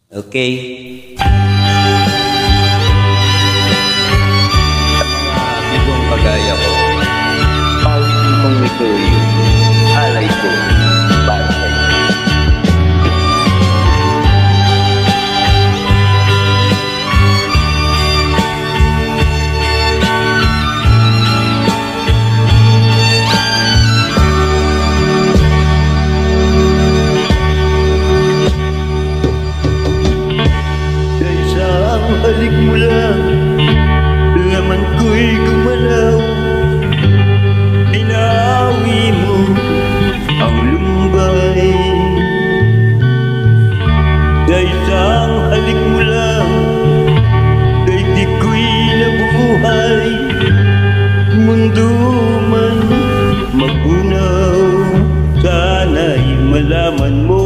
Okay. Mga bigong kagaya ko, pawitin kong ito yung alay ko para sa'yo. Halik mo lang, laman ko'y gumalaw. Binawi mo ang lumbay. Sa isang halik mo lang, daigdig ko'y nabuhay. Mundo man magunaw, sana'y malaman mo.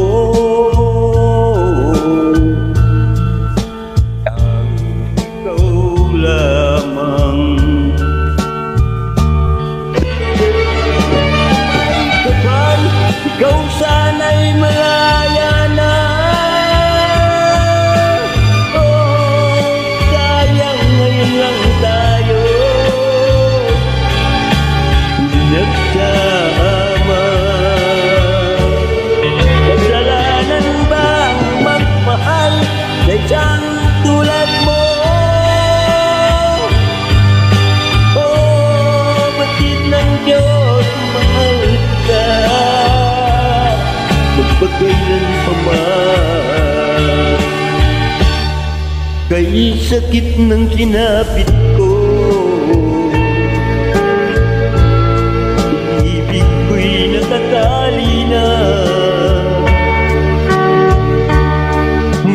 Ikaw sana'y malaya na. Oh, sayang ngayon lang tayo nagsama. Kasalanan bang magmahal sa isang tulad mo? Oh, batid ng Diyos, mahal ka magpagkailan pa man. Kay sakit ng sinapit ko, ibig ko'y nakatali na.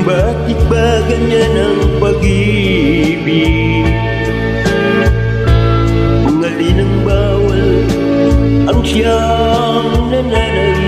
Bakit ba ganyan ang pag-ibig? Kung alin ang bawal ang siyang nananaig.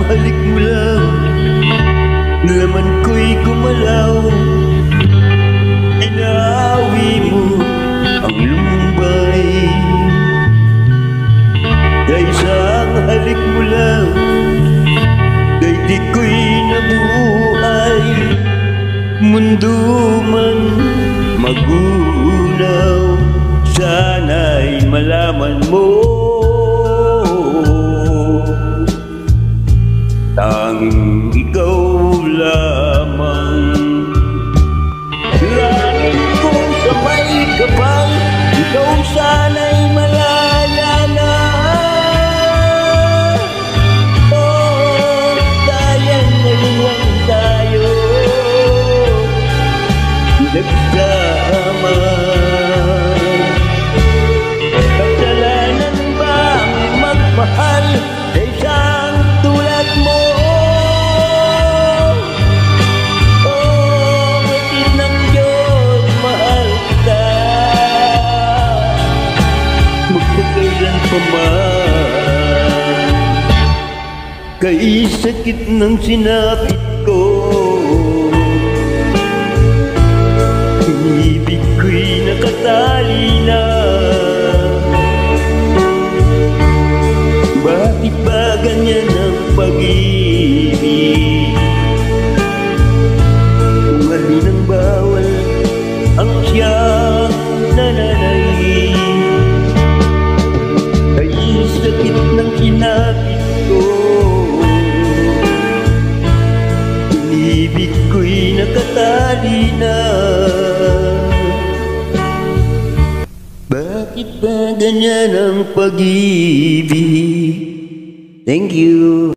Halik mo lang, laman ko'y gumalaw. Inawi mo ang lumbay. Sa isang halik mo lang, daigdig ko'y nabuhay. Mundo man magunaw, sana'y malaman mo. Tanging ikaw lamang, langit kong kamay kapal. Ikaw sana'y malaya na. Oh, sayang ngayon lang tayo nagsama. Kasalanan bang magmahal sa isang tulad mo? Kay sakit ng sinapit ko, ibig ko'y nakatali na. Bakit ba ganyan ang pag-ibig? Kung alin ang bawal ang siyang nananaig. Kay sakit ng sinapit ko, ibig ko'y nakatali na. Bakit ba ganyan ang pag-ibig? Thank you.